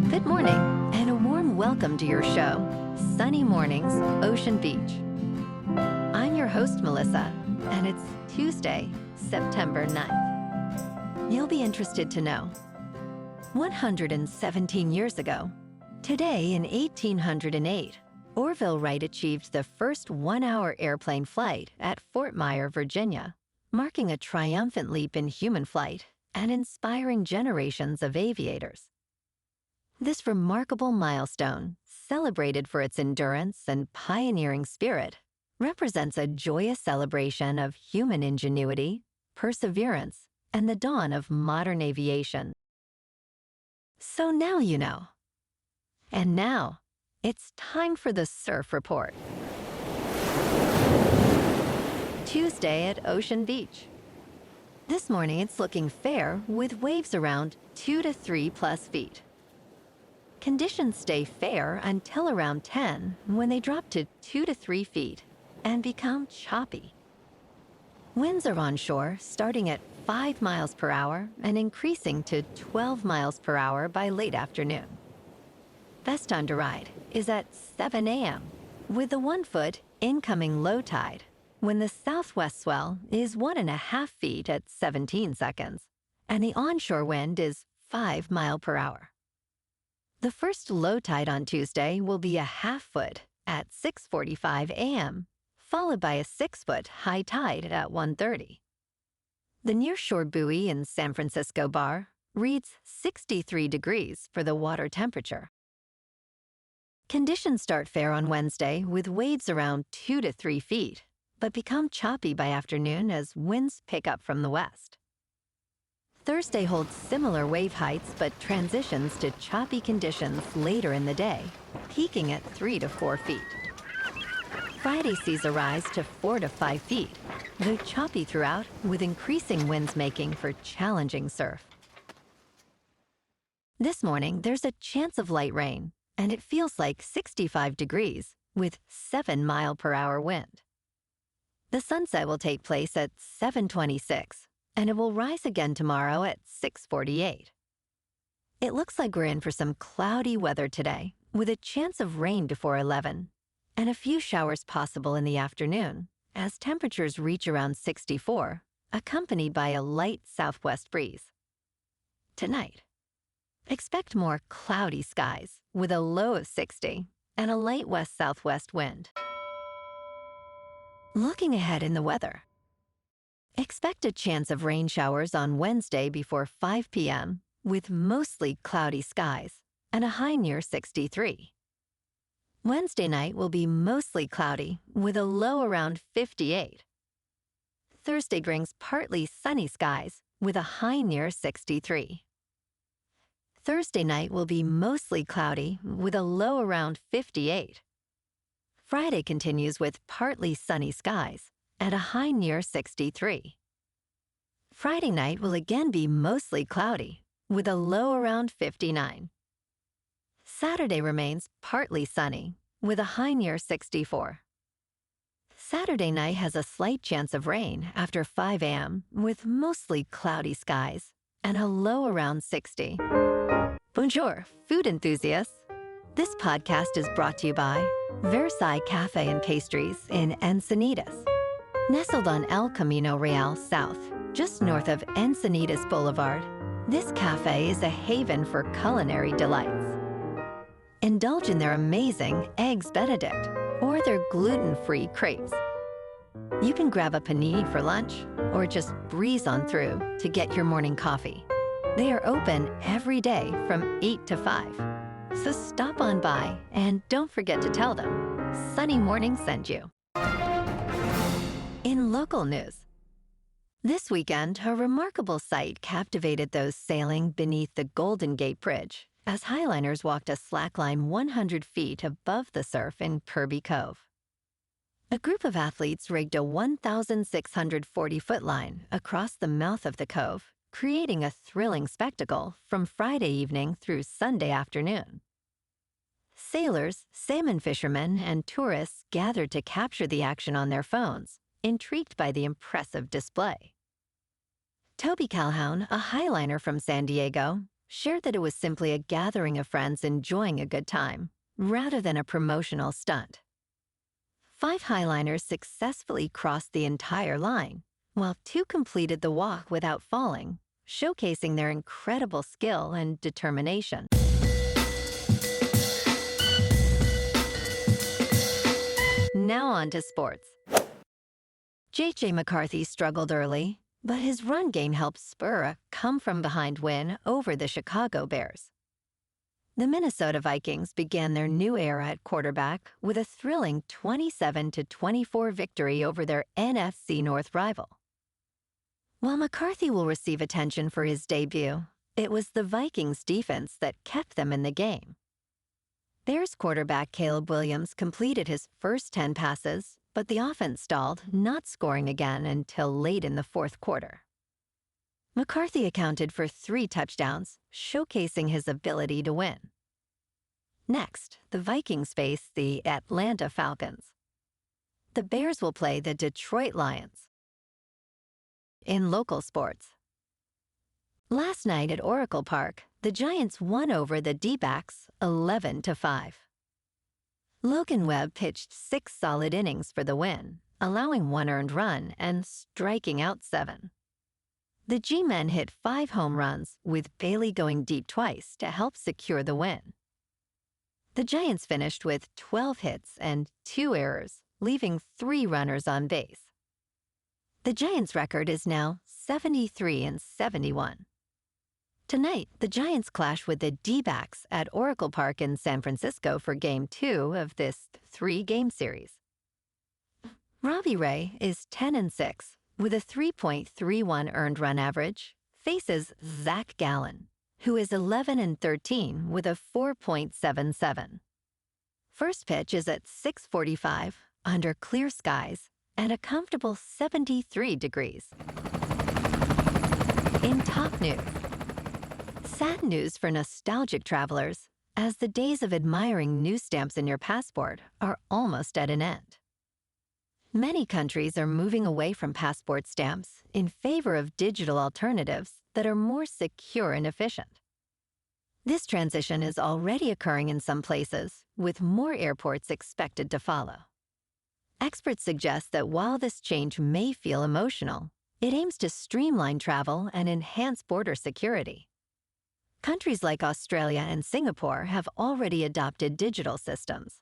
Good morning, and a warm welcome to your show, Sunny Mornings, Ocean Beach. I'm your host, Melissa, and it's Tuesday, September 9th. You'll be interested to know, 117 years ago, today in 1808, Orville Wright achieved the first one-hour airplane flight at Fort Myer, Virginia, marking a triumphant leap in human flight and inspiring generations of aviators. This remarkable milestone, celebrated for its endurance and pioneering spirit, represents a joyous celebration of human ingenuity, perseverance, and the dawn of modern aviation. So now you know. And now, it's time for the Surf Report. Tuesday at Ocean Beach. This morning it's looking fair with waves around 2 to 3 plus feet. Conditions stay fair until around 10 when they drop to 2 to 3 feet and become choppy. Winds are onshore starting at 5 miles per hour and increasing to 12 miles per hour by late afternoon. Best time to ride is at 7 a.m. with the 1 foot incoming low tide when the southwest swell is 1.5 feet at 17 seconds and the onshore wind is 5 miles per hour. The first low tide on Tuesday will be a 1/2 foot at 6:45 a.m., followed by a 6 foot high tide at 1:30. The nearshore buoy in San Francisco Bar reads 63 degrees for the water temperature. Conditions start fair on Wednesday with waves around 2 to 3 feet, but become choppy by afternoon as winds pick up from the west. Thursday holds similar wave heights but transitions to choppy conditions later in the day, peaking at 3 to 4 feet. Friday sees a rise to 4 to 5 feet, though choppy throughout with increasing winds making for challenging surf. This morning there's a chance of light rain, and it feels like 65 degrees with 7 mile per hour wind. The sunset will take place at 7:26. And it will rise again tomorrow at 6:48. It looks like we're in for some cloudy weather today, with a chance of rain before 11, and a few showers possible in the afternoon, as temperatures reach around 64, accompanied by a light southwest breeze. Tonight, expect more cloudy skies, with a low of 60 and a light west-southwest wind. Looking ahead in the weather, expect a chance of rain showers on Wednesday before 5 p.m. with mostly cloudy skies and a high near 63. Wednesday night will be mostly cloudy with a low around 58. Thursday brings partly sunny skies with a high near 63. Thursday night will be mostly cloudy with a low around 58. Friday continues with partly sunny skies and a high near 63. Friday night will again be mostly cloudy, with a low around 59. Saturday remains partly sunny, with a high near 64. Saturday night has a slight chance of rain after 5 a.m., with mostly cloudy skies, and a low around 60. Bonjour, food enthusiasts. This podcast is brought to you by Versailles Cafe and Pastries in Encinitas. Nestled on El Camino Real South, just north of Encinitas Boulevard, this cafe is a haven for culinary delights. Indulge in their amazing Eggs Benedict or their gluten-free crepes. You can grab a panini for lunch or just breeze on through to get your morning coffee. They are open every day from 8 to 5. So stop on by and don't forget to tell them Sunny Morning sent you. In local news, this weekend, a remarkable sight captivated those sailing beneath the Golden Gate Bridge as highliners walked a slackline 100 feet above the surf in Kirby Cove. A group of athletes rigged a 1,640-foot line across the mouth of the cove, creating a thrilling spectacle from Friday evening through Sunday afternoon. Sailors, salmon fishermen, and tourists gathered to capture the action on their phones, intrigued by the impressive display. Toby Calhoun, a highliner from San Diego, shared that it was simply a gathering of friends enjoying a good time, rather than a promotional stunt. 5 highliners successfully crossed the entire line, while 2 completed the walk without falling, showcasing their incredible skill and determination. Now on to sports. J.J. McCarthy struggled early, but his run game helped spur a come-from-behind win over the Chicago Bears. The Minnesota Vikings began their new era at quarterback with a thrilling 27-24 victory over their NFC North rival. While McCarthy will receive attention for his debut, it was the Vikings' defense that kept them in the game. Bears quarterback Caleb Williams completed his first 10 passes, but the offense stalled, not scoring again until late in the fourth quarter. McCarthy accounted for 3 touchdowns, showcasing his ability to win. Next, the Vikings face the Atlanta Falcons. The Bears will play the Detroit Lions. In local sports, last night at Oracle Park, the Giants won over the D-backs 11-5. Logan Webb pitched 6 solid innings for the win, allowing 1 earned run and striking out 7. The G-men hit 5 home runs, with Bailey going deep twice to help secure the win. The Giants finished with 12 hits and 2 errors, leaving 3 runners on base. The Giants' record is now 73-71. Tonight, the Giants clash with the D-backs at Oracle Park in San Francisco for Game 2 of this 3-game series. Robbie Ray is 10-6 with a 3.31 earned run average, faces Zach Gallen, who is 11-13 with a 4.77. First pitch is at 6:45 under clear skies and a comfortable 73 degrees. In top news, sad news for nostalgic travelers, as the days of admiring new stamps in your passport are almost at an end. Many countries are moving away from passport stamps in favor of digital alternatives that are more secure and efficient. This transition is already occurring in some places, with more airports expected to follow. Experts suggest that while this change may feel emotional, it aims to streamline travel and enhance border security. Countries like Australia and Singapore have already adopted digital systems.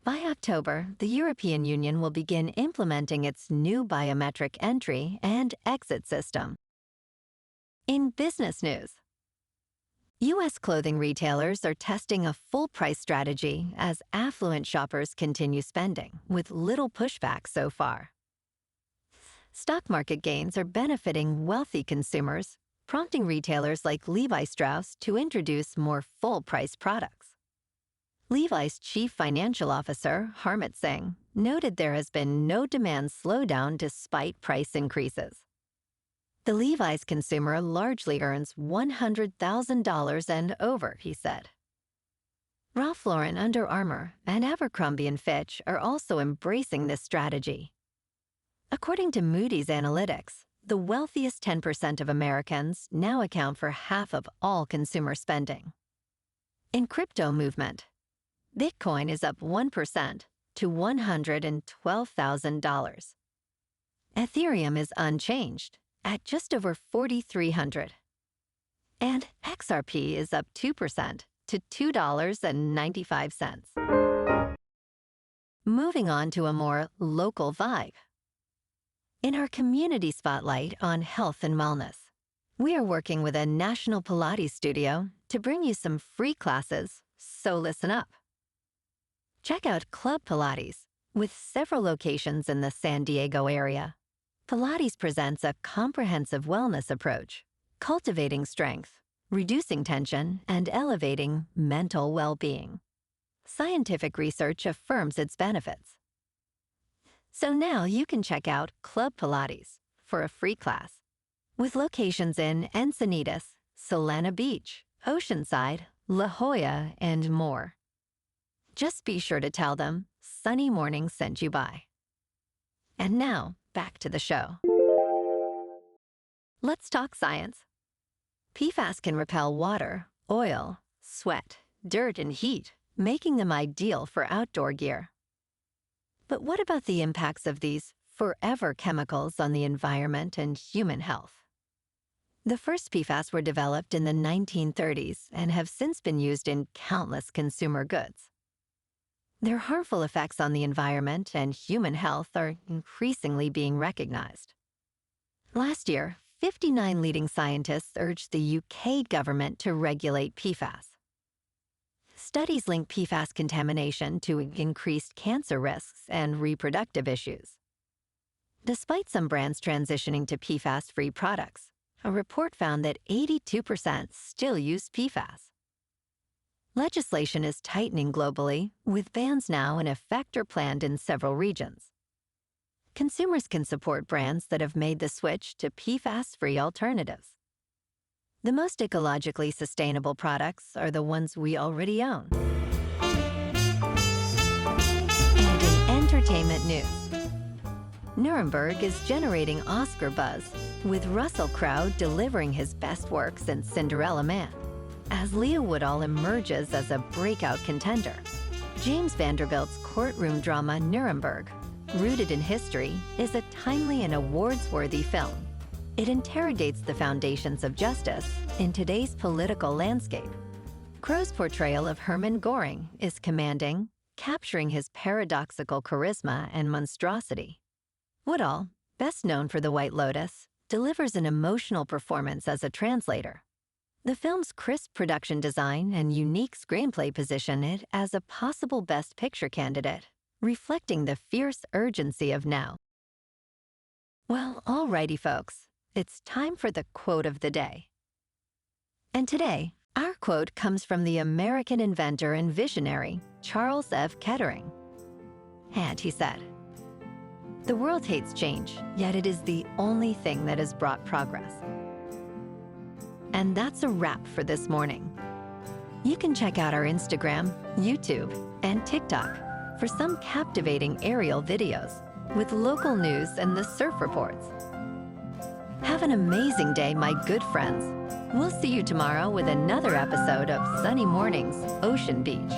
By October, the European Union will begin implementing its new biometric entry and exit system. In business news, U.S. clothing retailers are testing a full-price strategy as affluent shoppers continue spending, with little pushback so far. Stock market gains are benefiting wealthy consumers, prompting retailers like Levi Strauss to introduce more full-price products. Levi's chief financial officer, Harmit Singh, noted there has been no demand slowdown despite price increases. The Levi's consumer largely earns $100,000 and over, he said. Ralph Lauren, Under Armour, and Abercrombie & Fitch are also embracing this strategy. According to Moody's Analytics, the wealthiest 10% of Americans now account for half of all consumer spending. In crypto movement, Bitcoin is up 1% to $112,000. Ethereum is unchanged at just over 4,300. And XRP is up 2% to $2.95. Moving on to a more local vibe. In our community spotlight on health and wellness, we are working with a national Pilates studio to bring you some free classes, so listen up. Check out Club Pilates, with several locations in the San Diego area. Pilates presents a comprehensive wellness approach, cultivating strength, reducing tension, and elevating mental well-being. Scientific research affirms its benefits. So now you can check out Club Pilates for a free class, with locations in Encinitas, Solana Beach, Oceanside, La Jolla, and more. Just be sure to tell them Sunny Morning sent you by. And now, back to the show. Let's talk science. PFAS can repel water, oil, sweat, dirt, and heat, making them ideal for outdoor gear. But what about the impacts of these forever chemicals on the environment and human health? The first PFAS were developed in the 1930s and have since been used in countless consumer goods. Their harmful effects on the environment and human health are increasingly being recognized. Last year, 59 leading scientists urged the UK government to regulate PFAS. Studies link PFAS contamination to increased cancer risks and reproductive issues. Despite some brands transitioning to PFAS-free products, a report found that 82% still use PFAS. Legislation is tightening globally, with bans now in effect or planned in several regions. Consumers can support brands that have made the switch to PFAS-free alternatives. The most ecologically sustainable products are the ones we already own. And in entertainment news, Nuremberg is generating Oscar buzz, with Russell Crowe delivering his best work since Cinderella Man, as Leah Woodall emerges as a breakout contender. James Vanderbilt's courtroom drama Nuremberg, rooted in history, is a timely and awards-worthy film. It interrogates the foundations of justice in today's political landscape. Crowe's portrayal of Hermann Göring is commanding, capturing his paradoxical charisma and monstrosity. Woodall, best known for The White Lotus, delivers an emotional performance as a translator. The film's crisp production design and unique screenplay position it as a possible Best Picture candidate, reflecting the fierce urgency of now. Well, alrighty, folks. It's time for the quote of the day. And today, our quote comes from the American inventor and visionary, Charles F. Kettering. And he said, "The world hates change, yet it is the only thing that has brought progress." And that's a wrap for this morning. You can check out our Instagram, YouTube, and TikTok for some captivating aerial videos with local news and the surf reports. Have an amazing day, my good friends. We'll see you tomorrow with another episode of Sunny Mornings, Ocean Beach.